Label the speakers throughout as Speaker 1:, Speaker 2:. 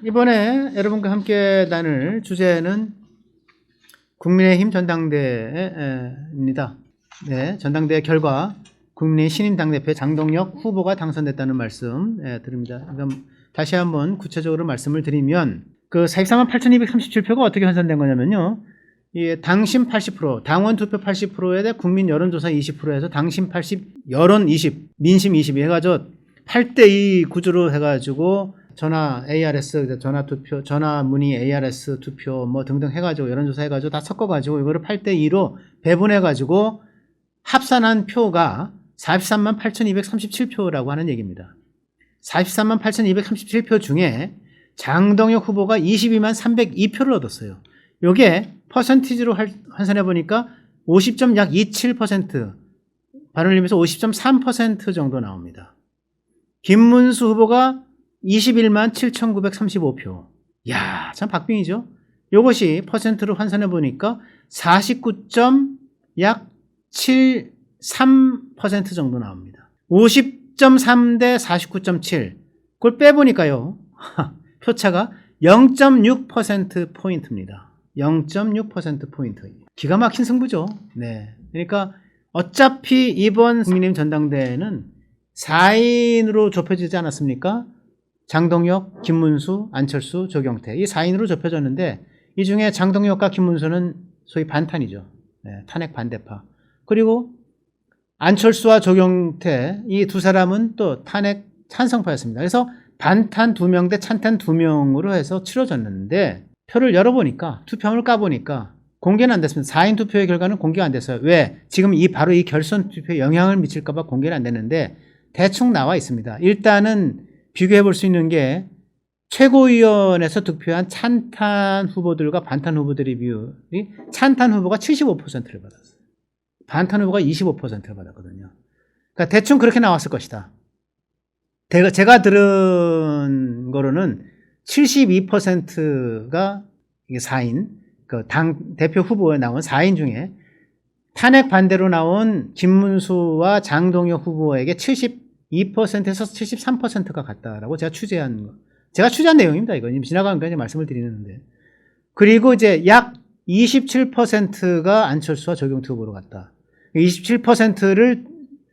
Speaker 1: 이번에 여러분과 함께 나눌 주제는 국민의힘 전당대회입니다. 네, 전당대회 결과 국민의힘 신임 당대표 장동혁 후보가 당선됐다는 말씀 드립니다. 그럼 다시 한번 구체적으로 말씀을 드리면 그 44만 8,237표가 어떻게 환산된 거냐면요. 당심 80%, 당원 투표 80%에 대해 국민 여론조사 20%에서 당심 80, 여론 20, 민심 20이 해가지고 8대2 구조로 해가지고 전화 ARS, 전화 투표, 전화 문의 ARS 투표 뭐 등등 해가지고 여론조사 해가지고 다 섞어가지고 이거를 8대2로 배분해가지고 합산한 표가 43만 8,237표라고 하는 얘기입니다. 43만 8,237표 중에 장동혁 후보가 22만 302표를 얻었어요. 요게 퍼센티지로 환산해 보니까 50.27%, 바른림에서 50.3% 정도 나옵니다. 김문수 후보가 21만 7,935표. 야, 참 박빙이죠. 요것이 퍼센트로 환산해 보니까 49.73% 정도 나옵니다. 50.3 대 49.7. 그걸 빼보니까요. 표차가 0.6%포인트입니다. 0.6%포인트. 기가 막힌 승부죠. 네. 그러니까 어차피 이번 국민의힘 전당대회는 4인으로 좁혀지지 않았습니까? 장동혁, 김문수, 안철수, 조경태. 이 4인으로 좁혀졌는데 이 중에 장동혁과 김문수는 소위 반탄이죠. 네, 탄핵 반대파. 그리고 안철수와 조경태 이 두 사람은 또 탄핵 찬성파였습니다. 그래서 반탄 2명 대 찬탄 2명으로 해서 치러졌는데 표를 열어보니까 투표함을 까보니까 공개는 안 됐습니다. 4인 투표의 결과는 공개가 안 됐어요. 왜? 지금 바로 이 결선 투표에 영향을 미칠까 봐 공개는 안 됐는데 대충 나와 있습니다. 일단은 비교해 볼 수 있는 게 최고위원회에서 득표한 찬탄 후보들과 반탄 후보들의 비율이 찬탄 후보가 75%를 받았어요. 반탄 후보가 25%를 받았거든요. 그러니까 대충 그렇게 나왔을 것이다. 제가 들은 거로는 72%가 4인, 그 당 대표 후보에 나온 4인 중에 탄핵 반대로 나온 김문수와 장동혁 후보에게 72%에서 73%가 같다라고 제가 취재한 내용입니다. 이건 지나가는 거니까 말씀을 드리는데. 그리고 이제 약 27%가 안철수와 조경태 후보로 갔다. 27%를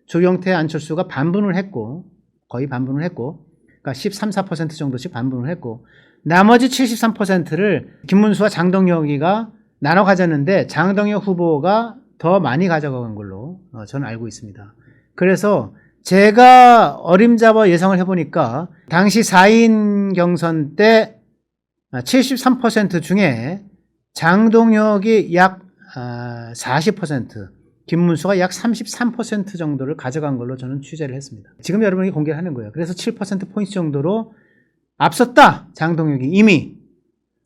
Speaker 1: 조경태, 안철수가 반분을 했고, 거의 반분을 했고, 그러니까 13, 4% 정도씩 반분을 했고, 나머지 73%를 김문수와 장동혁이가 나눠 가졌는데, 장동혁 후보가 더 많이 가져간 걸로 저는 알고 있습니다. 그래서 제가 어림잡아 예상을 해보니까, 당시 4인 경선 때 73% 중에 장동혁이 약 40%, 김문수가 약 33% 정도를 가져간 걸로 저는 취재를 했습니다. 지금 여러분이 공개를 하는 거예요. 그래서 7%포인트 정도로 앞섰다, 장동혁이 이미.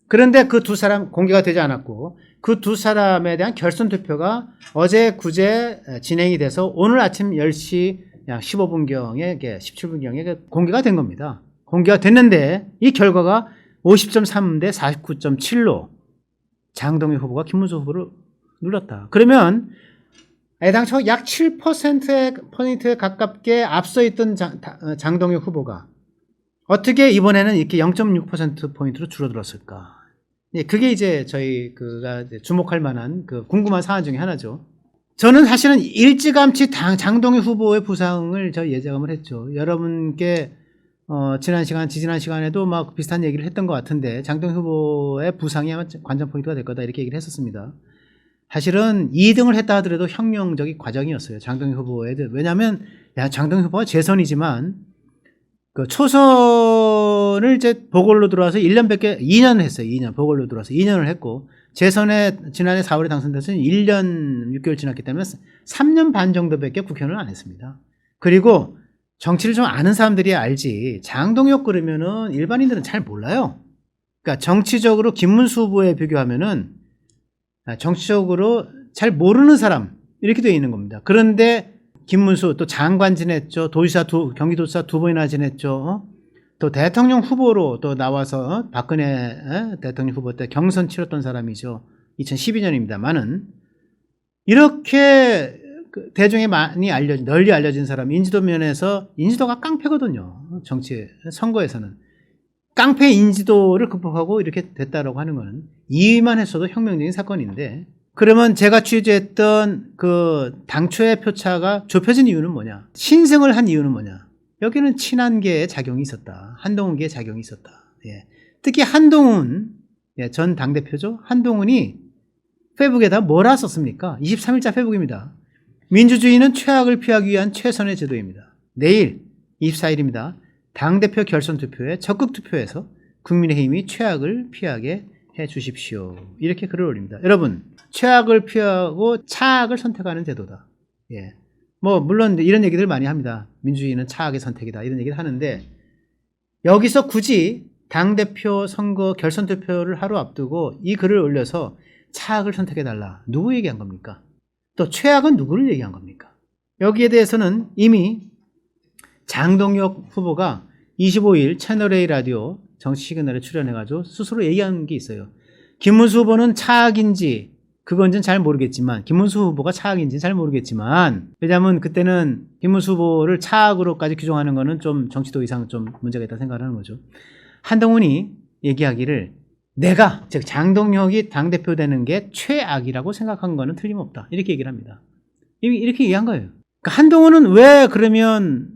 Speaker 1: 그런데 그 두 사람 공개가 되지 않았고 그 두 사람에 대한 결선 투표가 어제 구제 진행이 돼서 오늘 아침 10시 약 15분경에 17분경에 공개가 된 겁니다. 공개가 됐는데 이 결과가 50.3 대 49.7로 장동혁 후보가 김문수 후보를 눌렀다. 그러면 애당초 약 7%포인트에 가깝게 앞서 있던 장동혁 후보가 어떻게 이번에는 이렇게 0.6%포인트로 줄어들었을까? 그게 이제 저희가 주목할 만한 그 궁금한 사안 중에 하나죠. 저는 사실은 일찌감치 장동혁 후보의 부상을 예상을 했죠. 여러분께 지지난 시간에도 막 비슷한 얘기를 했던 것 같은데 장동혁 후보의 부상이 아마 관전 포인트가 될 거다 이렇게 얘기를 했었습니다. 사실은 2등을 했다 하더라도 혁명적인 과정이었어요. 장동혁 후보에. 왜냐하면 장동혁 후보가 재선이지만 그 초선을 이제 보궐로 들어와서 2년 했어요. 2년 보궐로 들어와서 2년을 했고 재선에 지난해 4월에 당선돼서 1년 6개월 지났기 때문에 3년 반 정도밖에 국회의원을 안 했습니다. 그리고 정치를 좀 아는 사람들이 알지 장동혁 그러면은 일반인들은 잘 몰라요. 그러니까 정치적으로 김문수 후보에 비교하면은 정치적으로 잘 모르는 사람 이렇게 되어 있는 겁니다. 그런데 김문수 또 장관 지냈죠. 경기도지사 2번이나 지냈죠. 또 대통령 후보로 또 나와서 박근혜 대통령 후보 때 경선 치렀던 사람이죠. 2012년입니다만은 이렇게 대중에 널리 알려진 사람, 인지도 면에서 인지도가 깡패거든요. 정치 선거에서는 깡패 인지도를 극복하고 이렇게 됐다라고 하는 것은 이의만 했어도 혁명적인 사건인데, 그러면 제가 취재했던 그 당초의 표차가 좁혀진 이유는 뭐냐? 신승을 한 이유는 뭐냐? 여기는 친한계의 작용이 있었다. 한동훈계의 작용이 있었다. 예. 특히 한동훈, 예, 전 당대표죠. 한동훈이 페북에다 뭐라 썼습니까? 23일자 페북입니다. 민주주의는 최악을 피하기 위한 최선의 제도입니다. 내일 24일입니다. 당대표 결선 투표에 적극 투표해서 국민의힘이 최악을 피하게 해 주십시오. 이렇게 글을 올립니다. 여러분, 최악을 피하고 차악을 선택하는 제도다. 예. 뭐 물론 이런 얘기들 많이 합니다. 민주주의는 차악의 선택이다. 이런 얘기를 하는데, 여기서 굳이 당대표 선거 결선 투표를 하루 앞두고 이 글을 올려서 차악을 선택해달라. 누구 얘기한 겁니까? 또 최악은 누구를 얘기한 겁니까? 여기에 대해서는 이미 장동혁 후보가 25일 채널A 라디오 정치시그널에 출연해가지고 스스로 얘기한 게 있어요. 김문수 후보는 차악인지 그건지는 잘 모르겠지만, 김문수 후보가 차악인지는 잘 모르겠지만, 왜냐하면 그때는 김문수 후보를 차악으로까지 규정하는 거는 좀 정치도 이상 좀 문제가 있다 생각하는 거죠. 한동훈이 얘기하기를 내가, 즉 장동혁이 당대표 되는 게 최악이라고 생각한 거는 틀림없다. 이렇게 얘기를 합니다. 이렇게 얘기한 거예요. 그러니까 한동훈은 왜 그러면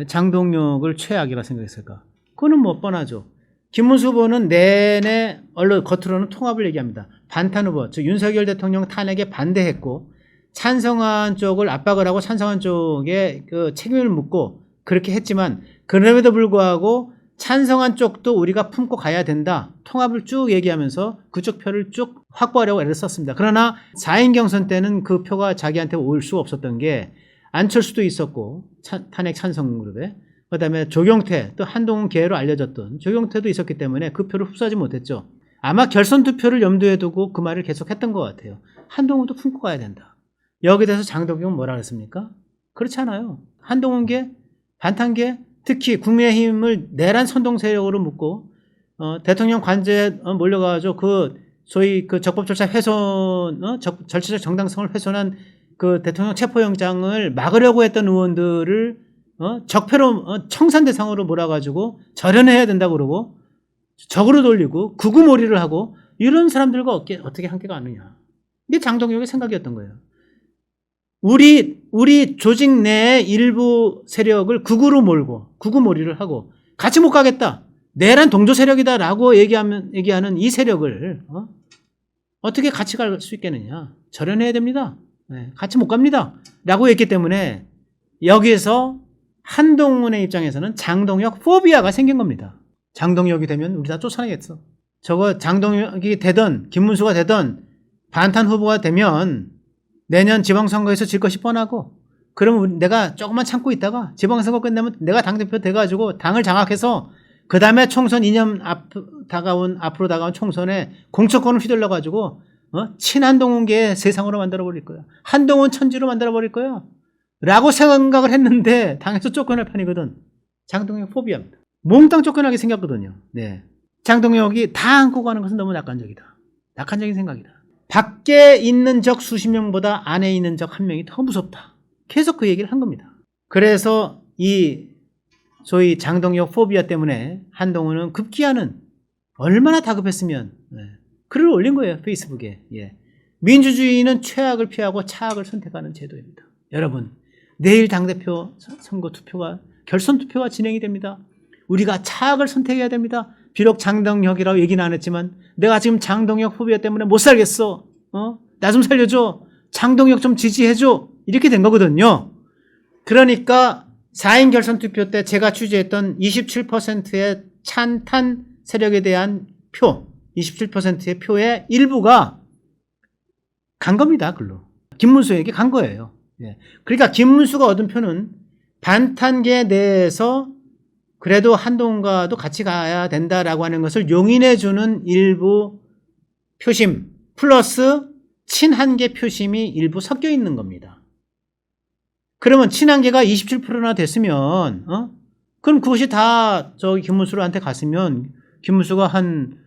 Speaker 1: 장동혁을 최악이라 생각했을까? 그거는 뭐 뻔하죠. 김문수 후보는 내내 언론 겉으로는 통합을 얘기합니다. 반탄 후보, 즉 윤석열 대통령 탄핵에 반대했고 찬성한 쪽을 압박을 하고 찬성한 쪽에 그 책임을 묻고 그렇게 했지만, 그럼에도 불구하고 찬성한 쪽도 우리가 품고 가야 된다. 통합을 쭉 얘기하면서 그쪽 표를 쭉 확보하려고 애를 썼습니다. 그러나 4인 경선 때는 그 표가 자기한테 올 수 없었던 게 안철수도 있었고 탄핵 찬성 그룹에, 그 다음에 조경태, 또 한동훈 계열로 알려졌던 조경태도 있었기 때문에 그 표를 흡수하지 못했죠. 아마 결선 투표를 염두에 두고 그 말을 계속 했던 것 같아요. 한동훈도 품고 가야 된다. 여기에 대해서 장동혁은 뭐라 그랬습니까? 그렇지 않아요. 한동훈계, 반탄계, 특히 국민의힘을 내란 선동 세력으로 묶고 대통령 관저에 몰려가지고 그 소위 그 적법 절차 훼손, 절차적 정당성을 훼손한 그 대통령 체포영장을 막으려고 했던 의원들을 적폐로 청산 대상으로 몰아가지고 절연해야 된다고 그러고 적으로 돌리고 구구몰이를 하고, 이런 사람들과 어떻게 함께가 하느냐. 이게 장동혁의 생각이었던 거예요. 우리 조직 내의 일부 세력을 극우로 몰고 극우몰이를 하고 같이 못 가겠다. 내란 동조 세력이다라고 얘기하는 이 세력을 어떻게 같이 갈 수 있겠느냐. 절연해야 됩니다. 네, 같이 못 갑니다. 라고 했기 때문에 여기에서 한동훈의 입장에서는 장동혁 포비아가 생긴 겁니다. 장동혁이 되면 우리 다 쫓아내겠어. 저거 장동혁이 되던 김문수가 되던 반탄 후보가 되면 내년 지방선거에서 질 것이 뻔하고, 그러면 내가 조금만 참고 있다가 지방선거 끝나면 내가 당대표 돼가지고 당을 장악해서 그 다음에 총선 2년 앞으로 다가온 총선에 공천권을 휘둘러가지고 친한동훈계의 세상으로 만들어버릴 거야. 한동훈 천지로 만들어버릴 거야. 라고 생각을 했는데 당에서 쫓겨날 판이거든. 장동혁 포비아입니다. 몽땅 쫓겨나게 생겼거든요. 네. 장동혁이 다 안고 가는 것은 너무 낙관적이다. 낙관적인 생각이다. 밖에 있는 적 수십 명보다 안에 있는 적 한 명이 더 무섭다. 계속 그 얘기를 한 겁니다. 그래서 이 소위 장동혁 포비아 때문에 한동훈은 급기야는 얼마나 다급했으면 글을 올린 거예요. 페이스북에. 예. 민주주의는 최악을 피하고 차악을 선택하는 제도입니다. 여러분, 내일 당대표 선거 투표가 결선 투표가 진행이 됩니다. 우리가 차악을 선택해야 됩니다. 비록 장동혁이라고 얘기는 안 했지만 내가 지금 장동혁 후보야 때문에 못 살겠어. 나 좀 살려줘. 장동혁 좀 지지해줘. 이렇게 된 거거든요. 그러니까 4인 결선 투표 때 제가 취재했던 27%의 찬탄 세력에 대한 표, 27%의 표의 일부가 간 겁니다. 글로. 김문수에게 간 거예요. 예. 그러니까 김문수가 얻은 표는 반탄계 내에서 그래도 한동훈과도 같이 가야 된다라고 하는 것을 용인해주는 일부 표심 플러스 친한계 표심이 일부 섞여 있는 겁니다. 그러면 친한계가 27%나 됐으면 그럼 그것이 다 저기 김문수한테 갔으면 김문수가 한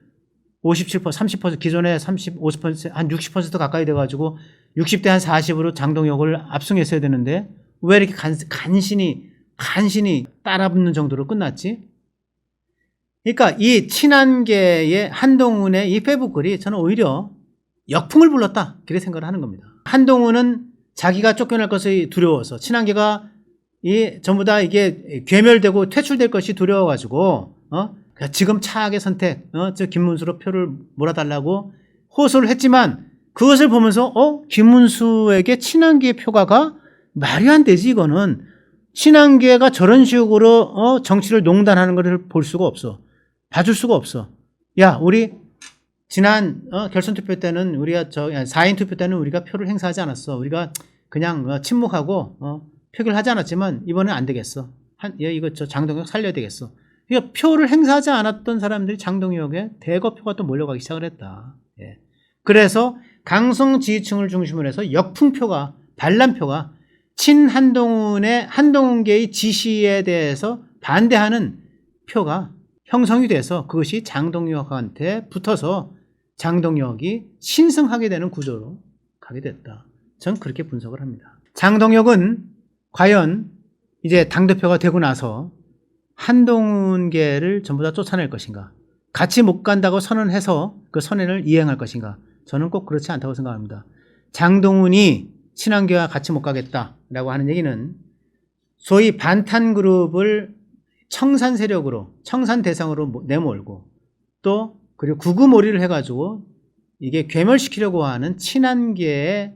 Speaker 1: 57%, 30% 기존에 30, 50%, 한 60% 가까이 돼가지고 60대 한 40으로 장동혁을 압승했어야 되는데 왜 이렇게 간신히 따라붙는 정도로 끝났지? 그러니까 이 친한계의 한동훈의 이 페북 글이 저는 오히려 역풍을 불렀다. 그렇게 생각을 하는 겁니다. 한동훈은 자기가 쫓겨날 것이 두려워서 친한계가 전부 다 이게 괴멸되고 퇴출될 것이 두려워가지고 지금 차악의 선택, 저 김문수로 표를 몰아달라고 호소를 했지만 그것을 보면서 김문수에게 친한계의 표가 가 말이 안 되지. 이거는 친한계가 저런 식으로 정치를 농단하는 것을 볼 수가 없어. 봐줄 수가 없어. 야, 우리 지난 결선 투표 때는 우리가 4인 투표 때는 우리가 표를 행사하지 않았어. 우리가 그냥 침묵하고 표결을 하지 않았지만 이번엔 안 되겠어. 이거 장동혁 살려야 되겠어. 그러니까 표를 행사하지 않았던 사람들이 장동혁에 대거표가 또 몰려가기 시작을 했다. 예. 그래서 강성 지지층을 중심으로 해서 역풍표가 반란표가 한동훈계의 지시에 대해서 반대하는 표가 형성이 돼서 그것이 장동혁한테 붙어서 장동혁이 신승하게 되는 구조로 가게 됐다. 저는 그렇게 분석을 합니다. 장동혁은 과연 이제 당대표가 되고 나서 한동훈계를 전부 다 쫓아낼 것인가? 같이 못 간다고 선언해서 그 선언을 이행할 것인가? 저는 꼭 그렇지 않다고 생각합니다. 장동훈이 친한계와 같이 못 가겠다라고 하는 얘기는 소위 반탄그룹을 청산 세력으로, 청산 대상으로 내몰고 또 그리고 구구몰이를 해가지고 이게 괴멸시키려고 하는 친한계의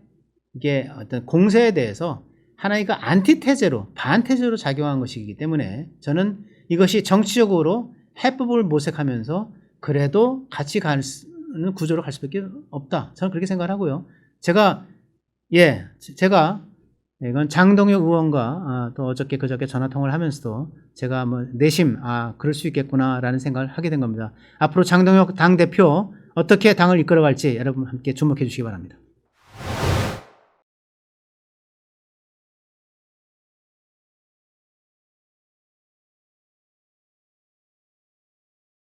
Speaker 1: 이게 어떤 공세에 대해서 하나의 그 안티테제로, 반테제로 작용한 것이기 때문에 저는 이것이 정치적으로 해법을 모색하면서 그래도 같이 가는 구조로 갈 수밖에 없다. 저는 그렇게 생각을 하고요. 제가 이건 장동혁 의원과 또 어저께 그저께 전화통화를 하면서도 제가 내심 그럴 수 있겠구나라는 생각을 하게 된 겁니다. 앞으로 장동혁 당대표 어떻게 당을 이끌어갈지 여러분 함께 주목해 주시기 바랍니다.